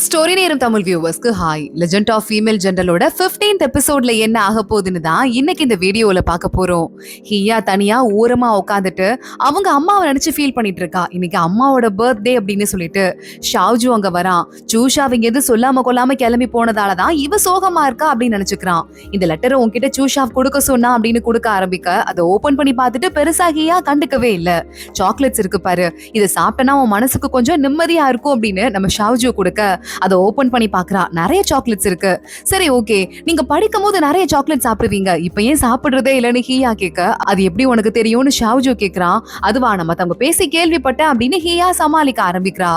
Story நேரம் தமிழ் வியூவர்ஸ்க்கு hi. Legend of female ஜெனரலோட 15th எபிசோட்ல என்ன ஆக போகுதுன்னு தான் இன்னைக்கு இந்த வீடியோல பார்க்க போறோம். ஹியா தனியா ஓரமா உட்காந்துட்டு அவங்க அம்மாவை நினைச்சு ஃபீல் பண்ணிட்டு இருக்கா. இன்னைக்கு அம்மாவோட பர்த்டே அப்படின்னு சொல்லிட்டு ஷாவ்ஜு அங்க வரான். சூஷா அவங்க எது சொல்லாம கொள்ளாம கிளம்பி போனதால தான் இவ சோகமா இருக்கா அப்படின்னு நினைச்சுக்கிறான். இந்த லெட்டரை உன்கிட்ட சூஷா கொடுக்க சொன்னா அப்படின்னு கொடுக்க ஆரம்பிக்க அதை ஓபன் பண்ணி பார்த்துட்டு பெருசா ஹியா கண்டுக்கவே இல்ல. சாக்லேட்ஸ் இருக்கு பாரு, இதை சாப்பிட்டனா உன் மனசுக்கு கொஞ்சம் நிம்மதியா இருக்கும் அப்படின்னு நம்ம ஷாவ்ஜு கொடுக்க அதை ஓபன் பண்ணி பாக்குறா. நிறைய சாக்லேட்ஸ் இருக்கு. சரி ஓகே, நீங்க படிக்கும் போது நிறைய சாக்லேட் சாப்பிடுவீங்க, இப்ப ஏன் சாப்பிடுறதே இல்லன்னு ஹியா கேட்க அது எப்படி உனக்கு தெரியும்னு ஷாவ்ஜு கேக்குறான். அதுவா நம்ம தங்க பேசி கேள்விப்பட்டேன் அப்படின்னு ஹியா சமாளிக்க ஆரம்பிக்கிறா.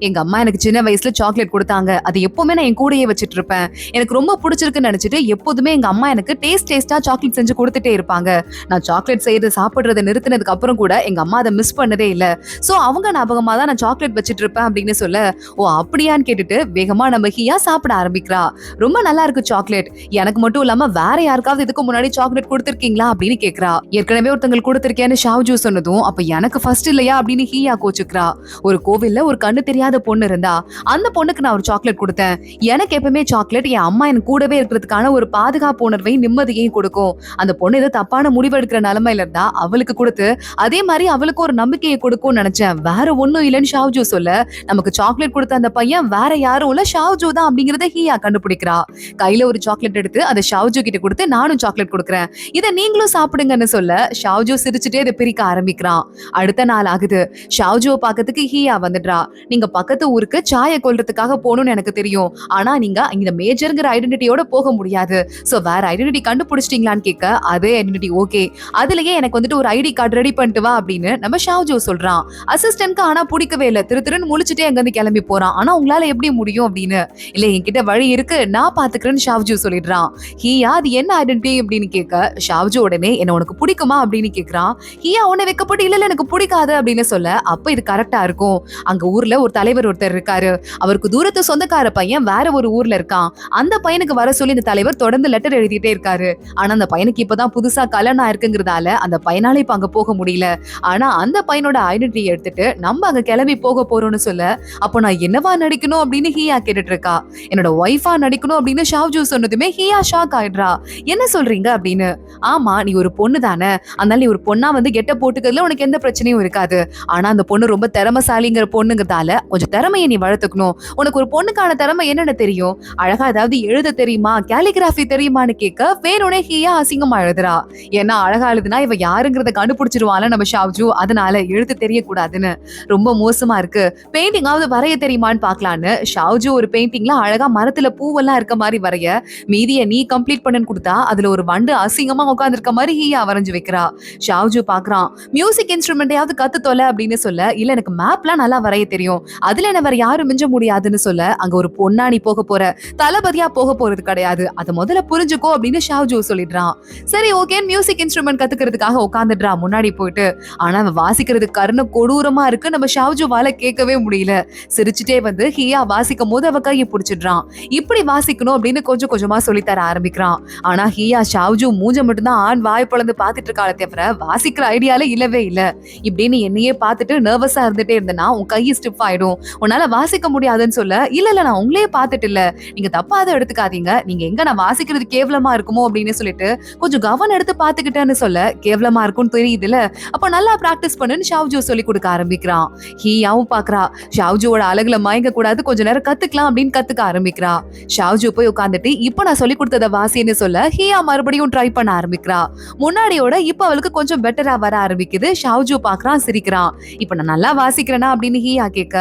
எங்க அம்மா எனக்கு சின்ன வயசுல சாக்லேட் கொடுத்தாங்க, அது எப்பவுமே நான் என் கூடயே வச்சிட்டு இருப்பேன். எனக்கு ரொம்ப பிடிச்சிருக்குன்னு நினைச்சிட்டு எப்போதுமே எங்க அம்மா எனக்கு டேஸ்டா சாக்லேட் செஞ்சு கொடுத்துட்டே இருப்பாங்க. நான் சாக்லேட் செய்யறது சாப்பிடுறத நிறுத்தினதுக்கு அப்புறம் கூட எங்க அம்மா அதை மிஸ் பண்ணதே இல்ல. சோ அவங்க ஞாபகமா தான் நான் சாக்லேட் வச்சிட்டு இருப்பேன் அப்படின்னு சொல்ல, ஓ அப்படியான்னு கேட்டுட்டு வேகமா நம்ம ஹியா சாப்பிட ஆரம்பிக்கிறா. ரொம்ப நல்லா இருக்கு சாக்லேட், எனக்கு மட்டும் இல்லாம வேற யாருக்காவது இதுக்கு முன்னாடி சாக்லேட் கொடுத்திருக்கீங்களா அப்படின்னு கேக்குறா. ஏற்கனவே ஒருத்தங்களுக்கு கொடுத்திருக்கேன்னு ஷாவ்ஜு சொன்னதும் அப்ப எனக்கு ஃபர்ஸ்ட் இல்லையா அப்படின்னு ஹியா கோச்சுக்கிறா. ஒரு கோவில்ல ஒரு கண்ணு தெரியாத பொண்ணு இருந்தா, அந்த பொண்ணுக்கு நான் ஒரு சாக்லேட் கொடுத்தேன். எனக்கு எப்பவுமே சாக்லேட் என் அம்மா எனக்கு கூடவே இருக்கிறதுக்கான ஒரு பாதுகாப்பு உணர்வையும் நிம்மதியையும் கொடுக்கும். அந்த பொண்ணு ஏதோ தப்பான முடிவு எடுக்கிற நிலைமையில இருந்தா அவளுக்கு கொடுத்து அதே மாதிரி அவளுக்கு ஒரு நம்பிக்கையை கொடுக்கும்னு நினைச்சேன், வேற ஒண்ணும் இல்லைன்னு ஷாவ்ஜு சொல்ல, நமக்கு சாக்லேட் கொடுத்த அந்த பையன் வேற யாரும் இல்ல ஷாவ்ஜு தான் அப்படிங்கறத ஹியா கண்டுபிடிக்கிறா. கையில ஒரு சாக்லேட் எடுத்து அதை ஷாவ்ஜு கிட்ட கொடுத்து நானும் சாக்லேட் கொடுக்குறேன், இதை நீங்களும் சாப்பிடுங்கன்னு சொல்ல ஷாவ்ஜு சிரிச்சுட்டே இதை பிரிக்க ஆரம்பிக்கிறான். அடுத்த நாள் ஆகுது. ஷாவ்ஜுவை பார்க்கறதுக்கு ஹியா வந்துடுறா. நீங்க பக்கத்து ஊருக்கு சாய கொல்றதுக்காக போகணும்னு எனக்கு தெரியும், ஆனா நீங்க இந்த மேஜர்ங்கிற ஐடென்டிட்டியோட போக முடியாது. சோ வேற ஐடென்டிட்டி கண்டுபிடிச்சிட்டீங்களான்னு கேட்க, அதே ஐடென்டிட்டி ஓகே, அதுலயே எனக்கு வந்துட்டு ஒரு ஐடி கார்டு ரெடி பண்ணிட்டு வா அப்படின்னு நம்ம ஷாவ்ஜு சொல்றான். அசிஸ்டன்ட்க்கு ஆனா பிடிக்கவே இல்ல, திருன்னு முழிச்சுட்டே அங்க இருந்து கிளம்பி போறான். ஆனா உங்களால எப்படி முடியும் அப்படின்னு, இல்ல என்கிட்ட வழி இருக்கு நான் பாத்துக்கிறேன்னு ஷாவ்ஜு சொல்லிடுறான். ஹியா அது என்ன ஐடென்டிட்டி அப்படின்னு கேட்க, ஷாவ்ஜு உடனே என்ன உனக்கு பிடிக்குமா அப்படின்னு கேக்குறான். ஹியா உன்னை வைக்கப்பட்டு இல்ல எனக்கு பிடிக்காது அப்படின்னு சொல்ல, அப்ப இது கரெக்டா இருக்கும். அங்க ஊர்ல ஒரு தலைவர் ஒருத்தர் இருக்காரு, அவருக்கு தூரத்து சொந்தக்கார பையன் வேற ஒரு ஊர்ல இருக்கான். அந்த பையனுக்கு வர சொல்லி இந்த தலைவர் தொடர்ந்து லெட்டர் எழுதிட்டே இருக்காரு. ஆனா அந்த பையனுக்கு இப்பதான் புதுசா கல்யாணம் ஆயிருக்குங்கிறதால அந்த பையனால இப்ப அங்க போக முடியல. ஆனா அந்த பையனோட ஐடென்டிட்டி எடுத்துட்டு நம்ம அங்க கிளம்பி போக போறோம்னு சொல்ல, அப்போ நான் என்னவா நடிக்கணும் அப்படின்னு ஹியா கேட்டுட்டு இருக்கா. என்னோட ஒய்ஃபா நடிக்கணும் அப்படின்னு ஷாவ்ஜு சொன்னதுமே ஹியா ஷாக் ஆயிடுறா. என்ன சொல்றீங்க அப்படின்னு. ஆமா நீ ஒரு பொண்ணு தானே, அதனால நீ ஒரு பொண்ணா வந்து கெட்ட போட்டுக்கிறதுல உனக்கு எந்த பிரச்சனையும் இருக்காது. ஆனா அந்த பொண்ணு ரொம்ப திறமைசாலிங்கிற பொண்ணுங்கிறதால கொஞ்சம் திறமையை நீ வளர்த்துக்கணும். உனக்கு ஒரு பொண்ணுக்கான திறமை என்னென்ன தெரியும், அழகா ஏதாவது எழுத தெரியுமா, கேலிகிராஃபி தெரியுமான்னு கேட்க வேணும்னே ஹியா அசிங்கமா எழுதுறா. ஏன்னா அழகா எழுதுனா இவ யாருங்கிறத கண்டுபிடிச்சிருவாள் நம்ம ஷாவ்ஜு, அதனால எழுத்து தெரியக்கூடாதுன்னு. ரொம்ப மோசமா இருக்கு, பெயிண்டிங்காவது வரைய தெரியுமான்னு பாக்கலான்னு ஷாவ்ஜு ஒரு பெயிண்டிங்ல அழகா மரத்துல பூவெல்லாம் இருக்க மாதிரி வரைய, மீதியை நீ கம்ப்ளீட் பண்ணுன்னு கொடுத்தா அதுல ஒரு வண்டு அசிங்கமா உட்கார்ந்து இருக்க மாதிரி ஹியா வரைஞ்சு வைக்கிறா. ஷாவ்ஜு பாக்குறான். மியூசிக் இன்ஸ்ட்ருமெண்ட்டையாவது கத்து தொலை அப்படின்னு சொல்ல, இல்ல எனக்கு மேப்லாம் நல்லா வரைய தெரியும், அதுல என்ன வேற யாரும் மிஞ்ச முடியாதுன்னு சொல்ல, அங்க ஒரு பொண்ணா நீ போக போற, தளபதியா போக போறது கிடையாது, அதை முதல்ல புரிஞ்சுக்கோ அப்படின்னு ஷாவ்ஜு சொல்லிடுறான். சரி ஓகே, மியூசிக் இன்ஸ்ட்ருமெண்ட் கத்துக்கிறதுக்காக உட்காந்துடுறா முன்னாடி போயிட்டு. ஆனா அவன் வாசிக்கிறது கருண கொடூரமா இருக்கு, நம்ம ஷாவ்ஜுவால கேட்கவே முடியல. சிரிச்சுட்டே வந்து ஹியா வாசிக்கும் போது அவ கையை பிடிச்சிடுறான். இப்படி வாசிக்கணும் அப்படின்னு கொஞ்சம் கொஞ்சமா சொல்லித்தர ஆரம்பிக்கிறான். ஆனா ஹியா ஷாவ்ஜு மூஞ்ச மட்டும்தான் ஆண் வாய் பொளந்து பாத்துட்டு இருக்காளே தவிர வாசிக்கிற ஐடியால இல்லவே இல்ல. இப்படின்னு என்னையே பார்த்துட்டு நர்வஸா இருந்துட்டே இருந்தேன்னா உன் கை ஸ்டிஃப் ஆயிடும், உன்னால வாசிக்க முடியாதுன்னு சொல்ல, இல்ல நான் உங்களையே பார்த்துட்டு இல்ல, நீங்க தப்பா அதை எடுத்துக்காதீங்க, நீங்க எங்க நான் வாசிக்கிறது கேவலமா இருக்குமோ அப்படின்னு சொல்லிட்டு கொஞ்சம் கவனம் எடுத்து பாத்துக்கிட்டேன்னு சொல்ல, கேவலமா இருக்கும்னு தெரியுதுல, அப்ப நல்லா பிராக்டிஸ் பண்ணுன்னு ஷாவ்ஜு சொல்லி கொடுக்க ஆரம்பிக்கிறான். ஹியாவும் பாக்குறா. ஷாவ்ஜுவோட அழகுல மயங்க கூடாது, கொஞ்ச நேரம் கத்துக்கலாம் அப்படின்னு கத்துக்க ஆரம்பிக்கிறா. ஷாவ்ஜு போய் உட்காந்துட்டு இப்ப நான் சொல்லி கொடுத்தத வாசின்னு சொல்ல, ஹியா மறுபடியும் ட்ரை பண்ண ஆரம்பிக்கிறா. முன்னாடியோட இப்ப அவளுக்கு கொஞ்சம் பெட்டரா வர ஆரம்பிக்குது. ஷாவ்ஜு பாக்குறான், சிரிக்கிறான். இப்ப நான் நல்லா வாசிக்கிறேனா அப்படின்னு ஹியா கேட்க,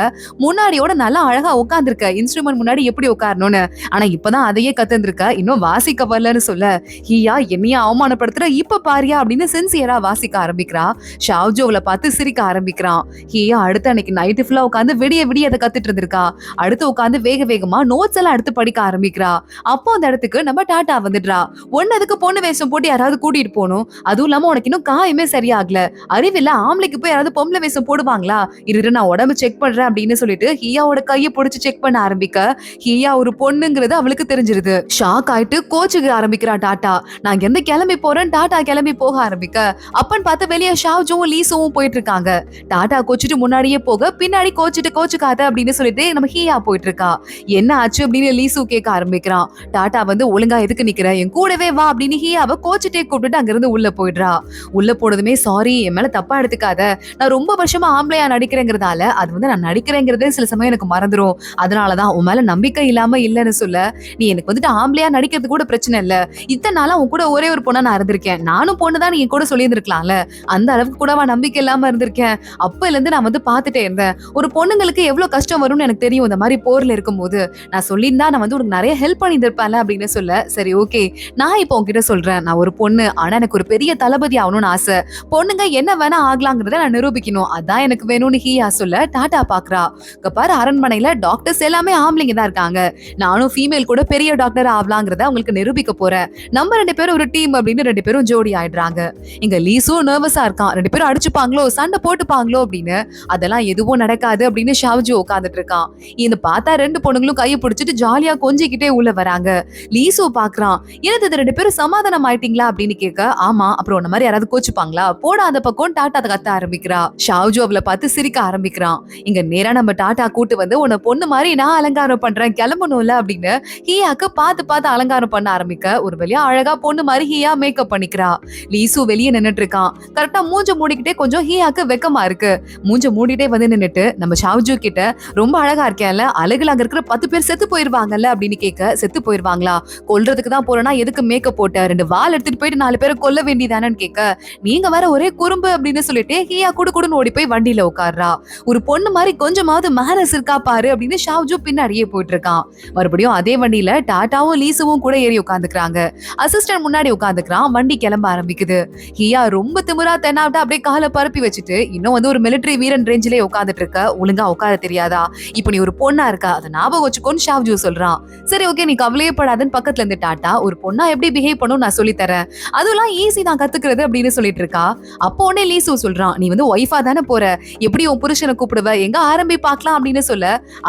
முன்னாடியோட நல்லா அழகா உட்கார்ந்துருக்க, இன்ஸ்ட்ருமெண்ட் முன்னாடி எப்படி உட்காரணும்னு, ஆனா இப்பதான் அதையே கத்துருக்க, இன்னும் வாசிக்க வரலன்னு சொல்ல, ஹியா என்னையா அவமானப்படுத்துற, இப்ப பாரியா அப்படின்னு சின்சியரா வாசிக்க ஆரம்பிக்கிறா. ஷாவ்ஜு அவளை பார்த்து சிரிக்க ஆரம்பிக்கிறான். ஹியா அடுத்து அன்னைக்கு நைட்டு ஃபுல்லா உட்காந்து விடிய அதை கத்துட்டு இருந்திருக்கா. அடுத்து உட்காந்து வேகமா நோட்ஸ் எல்லாம் எடுத்து படிக்க ஆரம்பிக்கிறா. அப்போ அந்த இடத்துக்கு நம்ம டாட்டா வந்துடுறா. ஒன்னு அதுக்கு பொண்ணு வேஷம் போட்டு யாராவது கூட்டிட்டு போகணும், அதுவும் இல்லாம உனக்கு இன்னும் காயமே சரியாகல, அறிவில்ல ஆம்பளைக்கு போய் யாராவது பொம்பளை வேஷம் போடுவாங்களா, இரு நான் உடம்பு செக் பண்றேன் அப்படின்னு சொல்லிட்டு ஹியாவோட கையை பிடிச்சு செக் பண்ண ஆரம்பிக்க, ஹியா ஒரு பொண்ணுங்கிறது அவளுக்கு தெரிஞ்சிருது. ஷாக் ஆயிட்டு கோச்சுக்கு ஆரம்பிக்கிறா டாட்டா. நான் எந்த கிளம்பி போறேன், டாட்டா கிளம்பி போக ஆரம்பிக்க, அப்பன்னு பார்த்து வெளியே ஷாவ்ஜுவும் லீசுவும் போயிட்டு இருக்காங்க. டாட்டா கோச்சிட்டு முன்னாடியே போக, பின்னாடி கோச்சிட்டு கோச்சுக்காத அப்படின்னு சொல்லிட்டு நம்ம ஹியா போயிட்டு உட்காந்துட்டு இருக்கா. என்ன ஆச்சு அப்படின்னு லீசு கேட்க ஆரம்பிக்கிறான். டாடா வந்து ஒழுங்கா எதுக்கு நிக்கிற, என் கூடவே வா அப்படின்னு ஹியாவை கோச்சிட்டே கூப்பிட்டுட்டு அங்கிருந்து உள்ள போயிடுறா. உள்ள போனதுமே சாரி என் மேல தப்பா எடுத்துக்காத, நான் ரொம்ப வருஷமா ஆம்பளையா நடிக்கிறேங்கிறதால அது வந்து நான் நடிக்கிறேங்கிறதே சில சமயம் எனக்கு மறந்துரும், அதனாலதான் உன் மேல நம்பிக்கை இல்லாம இல்லன்னு சொல்ல, நீ எனக்கு வந்துட்டு ஆம்பளையா நடிக்கிறது கூட பிரச்சனை இல்ல, இத்தனை நாளா உன் கூட ஒரே ஒரு பொண்ணா நான் இருந்திருக்கேன், நானும் பொண்ணுதான் நீ என் கூட சொல்லி இருந்திருக்கலாம்ல, அந்த அளவுக்கு கூடவா நம்பிக்கை இல்லாம இருந்திருக்கேன், அப்பல இருந்து நான் வந்து பாத்துட்டே இருந்தேன், ஒரு பொண்ணுங்களுக்கு எவ்வளவு கஷ்டம் வரும்னு எனக்கு தெரியும் இந்த மாதிரி போர்ல இருக்கும்போது, நான் சொல்லியிருந்தா நான் வந்து உனக்கு நிறைய ஹெல்ப் பண்ணி இருப்பேன்ல அப்படின்னு சொல்ல, சரி ஓகே நான் இப்போ உன்கிட்ட சொல்றேன், நான் ஒரு பொண்ணு ஆனா எனக்கு ஒரு பெரிய தளபதி ஆகணும்னு ஆசை, பொண்ணுங்க என்ன வேணா ஆகலாங்கிறத நான் நிரூபிக்கணும், அதான் எனக்கு வேணும்னு ஹியா சொல்ல டாடா பாக்குறா. பாரு அரண்மனையில டாக்டர்ஸ் எல்லாமே ஆம்பளைங்க தான் இருக்காங்க, நானும் ஃபீமேல் கூட பெரிய டாக்டர் ஆகலாங்கிறத உங்களுக்கு நிரூபிக்க போறேன், நம்ம 2 பேரும் ஒரு டீம் அப்படின்னு 2 பேரும் ஜோடி ஆயிடுறாங்க. இங்க லீசும் நர்வஸா இருக்கான், 2 பேரும் அடிச்சுப்பாங்களோ சண்டை போட்டுப்பாங்களோ அப்படின்னு, அதெல்லாம் எதுவும் நடக்காது அப்படின்னு ஷாவ்ஜி உட்கார்ந்துட்டு இருக்கான். இந்த பார்த்தா 2 பொண்ணுங்களும் கையை பிடிச்சிட்டு ஜாலியா கொஞ்சிக்கிட்டே உள்ள வராங்க. லீசு பாக்குறான், என்னது 2 பேரும் சமாதானம் ஆயிட்டீங்களா அப்படின்னு கேட்க, ஆமா அப்புறம் உன்ன மாதிரி யாராவது கோச்சுப்பாங்களா, போட அந்த பக்கம் டாட்டா கத்த ஆரம்பிக்கிறா. ஷாவ்ஜி அவளை பார்த்து சிரிக்க ஆரம்பிக்கிறான். இங்க நேரா நம்ம டாட்டா கூட்டு வந்து உன்னை பொண்ணு மாதிரி நான் அலங்காரம் பண்றேன் கிளம்பணும்ல அப்படின்னு ஹியாக்கு பார்த்து பார்த்து அலங்காரம் பண்ண ஆரம்பிக்க, ஒரு வழியா அழகா பொண்ணு மாதிரி ஹியா மேக்கப் பண்ணிக்கிறா. லீசு வெளியே நின்னுட்டு இருக்கான். கரெக்டா மூஞ்ச மூடிக்கிட்டே கொஞ்சம் ஹியாக்கு வெக்கமா இருக்கு. மூஞ்ச மூடிட்டே வந்து நின்னுட்டு நம்ம ஷாவ்ஜு கிட்ட, ரொம்ப அழகா இருக்கேன்ல, அழகுல அங்க இருக்கிற 10 பேர் செத்து போயிருவாங்கல்ல அப்படின்னு கேட்க, செத்து போயிருவாங்களா, கொல்றதுக்கு தான் போறேன்னா எதுக்கு மேக்கப் போட்ட, 2 வால் எடுத்துட்டு போயிட்டு 4 பேரை கொல்ல வேண்டியதானு கேட்க, நீங்க வேற ஒரே குறும்பு அப்படின்னு சொல்லிட்டு ஹியா குடுன்னு ஓடி போய் வண்டியில உட்கார்றா. ஒரு பொண்ணு மாதிரி கொஞ்சமாவது மேனஸ் இருக்கா பாரு அப்படின்னு ஷாவ்ஜு பின்னாடியே போயிட்டு இருக்கான். மறுபடியும் அதே வண்டியில டாட்டாவும் லீசுவும் கூட ஏறி உட்காந்துக்கிறாங்க. அசிஸ்டன்ட் முன்னாடி உட்காந்துக்கிறான். வண்டி கிளம்ப ஆரம்பிக்குது. ஹியா ரொம்ப திமிரா தென்னாவிட்டா அப்படியே காலை பரப்பி வச்சுட்டு, இன்னும் வந்து ஒரு மிலிட்டரி வீரன் ரேஞ்சிலே உட்காந்துட்டு இருக்க, ஒழுங்கா உட்கார தெரியாதா, இப்ப நீ ஒரு பொண்ணா இருக்கா, அதை ஞாபகம் வச்சுக்கோன்னு ஷாவ்ஜு சொல்றான். சரி ஓகே நீ கவலையே படாதுன்னு பக்கத்துல இருந்து டாட்டா, ஒரு பொண்ணா எப்படி பிஹேவ் பண்ணும் நான் சொல்லி தரேன், அதெல்லாம் ஈஸி தான் கத்துக்கிறது அப்படின்னு சொல்லிட்டு இருக்கா. அப்போ உடனே லீசு சொல்றான், நீ வந்து ஒய்ஃபா தானே போற, எப்படி உன் புருஷனை கூப்பிடுவ, எங்க ஆரம்பி பார்க்கலாம் அப்படின்னு சொல்ல,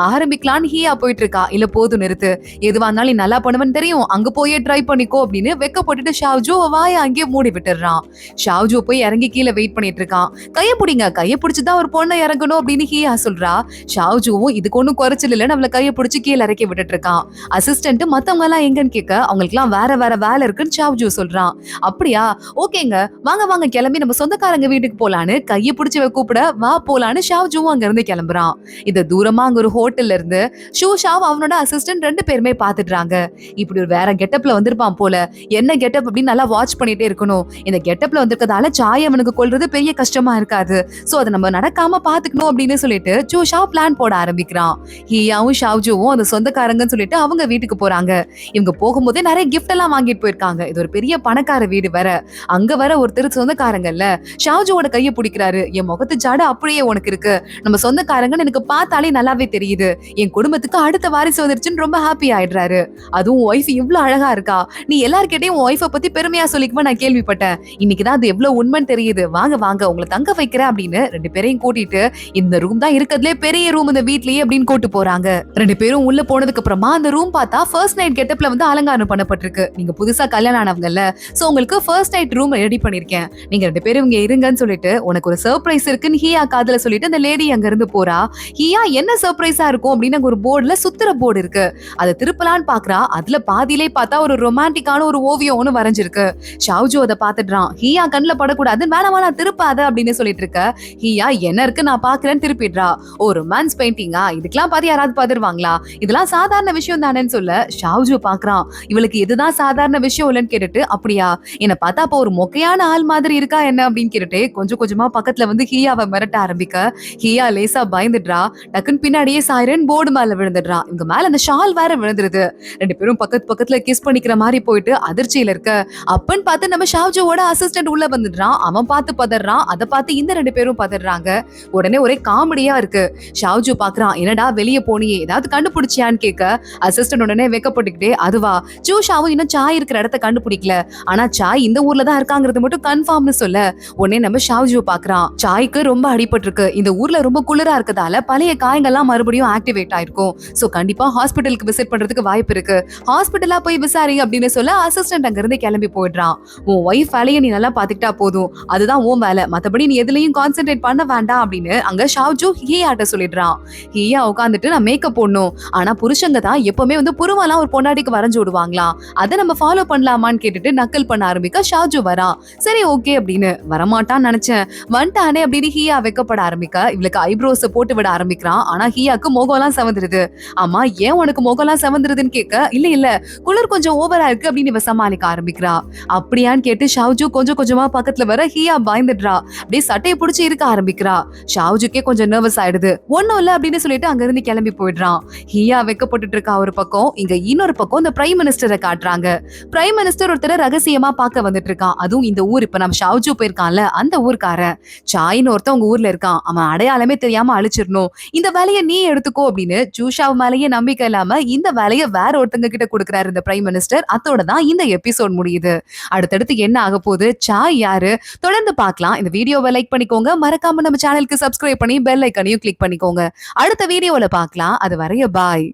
ஆரம்பிக்கலான்னு ஹியா போயிட்டு இருக்கா. இல்ல போதும் நிறுத்து, எதுவா இருந்தாலும் நீ நல்லா பண்ணுவன்னு தெரியும், அங்க போயே ட்ரை பண்ணிக்கோ அப்படின்னு வெக்க போட்டுட்டு ஷாவ்ஜு வாய அங்கேயே மூடி விட்டுறான். ஷாவ்ஜு போய் இறங்கி கீழே வெயிட் பண்ணிட்டு இருக்கான். கைய பிடிங்க, கைய பிடிச்சுதான் ஒரு பொண்ணை இறங்கணும் அப்படின்னு ஹியா சொல்றா. ஷாவ்ஜுவும் இதுக்கு ஒன்னும் குறைச்சல் இல்ல, நம்மள கைய பிடிச்சு கீழே இறக்கி விட்டுட்டு இருக்கான். அசிஸ்டன்ட் மத்தவங்க எல்லாம் எங்கன்னு கேட்க, அவங்களுக்கு எல்லாம் வேற வேற வேலை இருக்குன்னு ஷாவ்ஜு சொல்றான். அப்படியா ஓகேங்க வாங்க வாங்க கிளம்பி நம்ம சொந்தக்காரங்க வீட்டுக்கு போலான்னு கையை பிடிச்சு கூப்பிட, வா போலான்னு ஷாவ்ஜுவும் அங்க இருந்து கிளம்புறான். இத தூரமா அங்க ஒரு ஹோட்டல்ல இருந்து ஷூஷாவ் அவனோட அசிஸ்டன்ட் 2 பேருமே பாத்துடுறாங்க. இப்படி ஒரு வேற கெட்டப்ல வந்திருப்பான் போல, என்ன கெட்டப் அப்படின்னு நல்லா வாட்ச் பண்ணிட்டே இருக்கணும், இந்த கெட்டப்ல வந்திருக்கதால சாய் அவனுக்கு கொல்றது பெரிய கஷ்டமா இருக்காது, சோ அதை நம்ம நடக்காம பாத்துக்கணும் அப்படின்னு சொல்லிட்டு ஷூஷாவ் பிளான் போட ஆரம்பிக்கிறான். ஹியாவும் ஷாவ்ஜுவும் அந்த சொந்தக்காரங்கன்னு சொல்லிட்டு அவங்க வீட்டுக்கு போறாங்க. இவங்க போகும்போதே நிறைய கிஃப்ட் எல்லாம் வாங்கிட்டு போயிருக்காங்க. இது ஒரு பெரிய பணக்கார வீடு வேற. அங்க வர ஒருத்தர் சொந்தக்காரங்கல்ல ஷாவ்ஜுவோட கையை பிடிக்கிறாரு. என் முகத்து ஜாட அப்படியே உனக்கு இருக்கு, நம்ம சொந்தக்காரங்கன்னு எனக்கு பார்த்தாலே நல்லாவே தெரியுது, என் குடும்பத்துக்கு அடுத்த வாரிசு வந்துருச்சுன்னு ரொம்ப ஹாப்பி ஆயிடுறாரு. அதுவும் ஒய்ஃப் இவ்வளவு அழகா இருக்கா, நீ எல்லார்கிட்டையும் ஒய்ஃபை பத்தி பெருமையா சொல்லிக்குவா நான் கேள்விப்பட்டேன், இன்னைக்குதான் அது எவ்வளவு உண்மைன்னு தெரியுது, வாங்க வாங்க உங்களை தங்க வைக்கிறேன் அப்படின்னு 2 பேரையும் கூட்டிட்டு, இந்த ரூம் தான் இருக்கிறதுலே பெரிய ரூம் இந்த வீட்லயே அப்படின்னு கூட்டு போறாங்க. 2 பேரும் உள்ள போனதுக்கு அப்புறமா அந்த ரூம் பார்த்தா ஃபர்ஸ்ட் நைட் கெட்டப்ல வந்து அலங்காரம் பண்ணப்பட்டிருக்கு. நீங்க புதுசா கல்யாணம் ஆனவங்கல்ல, சோ உங்களுக்கு ஃபர்ஸ்ட் நைட் ரூம் ரெடி பண்ணிருக்கேன், நீங்க 2 பேரும் இங்க இருங்கன்னு சொல்லிட்டு உனக்கு ஒரு சர்ப்ரைஸ் இருக்குன்னு ஹியா காதுல சொல்லிட்டு அந்த லேடி அங்க இருந்து போறா. ஹியா என்ன சர்ப்ரைஸா இருக்கும் அப்படின்னு அங்க ஒரு போர்டுல சுத்துற போர்டு இருக்கு, அதை திருப்பலான்னு பாக்குறா. அதுல பாதியிலே பார்த்தா ஒரு ரொமான்டிக்கான ஒரு ஓவியம் ஒண்ணு வரைஞ்சிருக்கு. ஷாவ்ஜு அதை பாத்துடுறான். ஹியா கண்ணுல படக்கூடாது, வேணாம் வேணாம் திருப்பாத அப்படின்னு சொல்லிட்டு இருக்க. ஹியா என்ன இருக்கு நான் பாக்குறேன்னு திருப்பிடுறா. ஓ ரொமான்ஸ் பெயிண்டிங்கா, இதுக்கெல்லாம் பார்த்து யாராவது பாத்துருவாங்களா, இதெல்லாம் சாதாரண விஷயம் தானேன்னு சொல்ல ஷாவ்ஜு பாக்குறான். இவளுக்கு இதுதான் சாதாரண விஷயம் இல்லைன்னு கேட்டுட்டு, அப்படியா என்ன பார்த்தா அப்ப ஒரு மொக்கையான ஆள் மாதிரி இருக்கா என்ன அப்படின்னு கேட்டுட்டு கொஞ்சம் கொஞ்சமா பக்கத்துல வந்து ஹியாவை மிரட்ட ஆரம்பிக்க, ஹியா லேசா பயந்துடுறா. டக்குன்னு பின்னாடியே சாயிரன் போர்டு மேல விழுந்துடுறா. இவங்க மேல அந்த ஷால் வேற விழுந்துருது. 2 பேரும் பக்கத்துல கிஸ் பண்ணிக்கிற மாதிரி போயிட்டு அதிர்ச்சியில இருக்க. அப்பன்னு பார்த்து நம்ம ஷாவ்ஜுவோட அசிஸ்டன்ட் உள்ள வந்துடுறான். அவன் பார்த்து பதறான். அதை பார்த்து இந்த 2 பேரும் பதறாங்க. உடனே ஒரே காமெடியா இருக்கு. ஷாவ்ஜு பாக்குறான், என்னடா வெளியே போனியே ஏதாவது கண்டுபிடிச்சியான்னு கேட்க, அசிஸ்டன்ட் உடனே வெக்கப்பட்டுக்கிட்டே, அதுவா ஜூஷாவும் இன்னும் சாய் இருக்கிற இடத்த கண்டுபிடிக்கல, ஆனா சாய் இந்த ஊர்ல தான் இருக்காங்கிறது மட்டும் கன்ஃபார்ம்னு சொல்ல, உடனே நம்ம ஷாவ்ஜு பாக்குறான். சாய்க்கு ரொம்ப அடிபட்டு இருக்கு, இந்த ஊர்ல ரொம்ப குளிரா இருக்கதால பழைய காயங்கள்லாம் மறுபடியும் ஆக்டிவேட் ஆயிருக்கும், சோ கண்டிப்பா ஹாஸ்பிட்டலுக்கு விசிட் பண்றதுக்கு வாய்ப்பு இருக்கு, ஹாஸ்பிட்டலா போய் விசாரி அப்படின்னு சொல்ல அசிஸ்டன்ட் அங்க இருந்து கிளம்பி போயிடுறான். உன் ஒய்ஃப் வேலையை நீ நல்லா பாத்துக்கிட்டா போதும், அதுதான் உன் வேலை, மத்தபடி நீ எதுலயும் கான்சென்ட்ரேட் பண்ண வேண்டாம் அப்படின்னு அங்க ஷாவ்ஜு ஹியாட்ட சொல்லிடுறான். ஹியா உட்காந்துட்டு நான் மேக்கப் போடணும். ஆனா புருஷங்க தான் எப்பவுமே வந்து புருவெல்லாம் ஒரு பொண்டாட்டிக்கு வரைஞ்சு விடுவாங்களாம். அத நம்ம ஃபாலோ பண்ணலாமான்னு கேட்டுட்டு நக்கல் பண்ண ஆரம்பிக்க ஷாஜு வரான். சரி ஓகே அப்படின்னு வரமாட்டான்னு நினைச்சேன். வந்துட்டானே அப்படின்னு ஹியா வெக்கப்பட ஆரம்பிக்க இவளுக்கு ஐப்ரோஸ் போட்டு விட ஆரம்பிக்கிறான். ஆனா ஹியாக்கு முகம்லாம் செவந்துருது. ஆமா ஏன் உனக்கு முகம்லாம் செவந்துருதுன்னு கேட்க இல்ல இல்ல குளிர் கொஞ்சம் ஓவரா இருக்கு அப்படின்னு இவ சமாளிக்க ஆரம்பிக்கிறா. அப்படியான்னு கேட்டு ஷாஜு கொஞ்சம் கொஞ்சமா பக்கத்துல வர ஹியா பயந்துடுறா. அப்படியே சட்டையை பிடிச்சி இருக்க ஆரம்பிக்கிறா. ஷாவுஜுக்கே கொஞ்சம் நர்வஸ் ஆயிடுது. ஒண்ணும் இல்ல அப்படின்னு சொல்லிட்டு அங்க இருந்து கிளம்பி போயிடுறான். ஹியா வெக்கப்பட்டு இருக்கா ஒரு பக்கம், இங்க இன்னொரு பக்கம் இந்த பிரைம் மினிஸ்டரை காட்டுறாங்க. பிரைம் மினிஸ்டர் ஒருத்தர ரகசியமா பார்க்க வந்துட்டு இருக்கான். அதுவும் இந்த ஊர் இப்ப நம்ம ஷாவுஜு போயிருக்கான்ல அந்த ஊர்க்காரன் சாயின்னு ஒருத்தன் உங்க ஊர்ல இருக்கான். அவன் அடையாளமே தெரியாம அழிச்சிடணும். இந்த வேலையை நீ எடுத்துக்கோ அப்படின்னு ஜூஷாவ் மேலேயே நம்பிக்கை இல்லாம இந்த வேலையை வேற ஒருத்தங்க கிட்ட கொடுக்குறாரு இந்த பிரைம் மினிஸ்டர். அதோட தான் இந்த எபிசோட் முடியுது. அடுத்தடுத்து என்ன ஆக போகுது, சாய் யாரு, தொடர்ந்து பார்க்கலாம். இந்த வீடியோவை லைக் பண்ணிக்கோங்க. மறக்காம நம்ம சேனலுக்கு சப்ஸ்கிரைப் பண்ணி பெல் ஐக்கனையும் கிளிக் பண்ணிக்கோங்க. அடுத்த வீடியோல பார்க்கலாம். அது வரைய பாய்.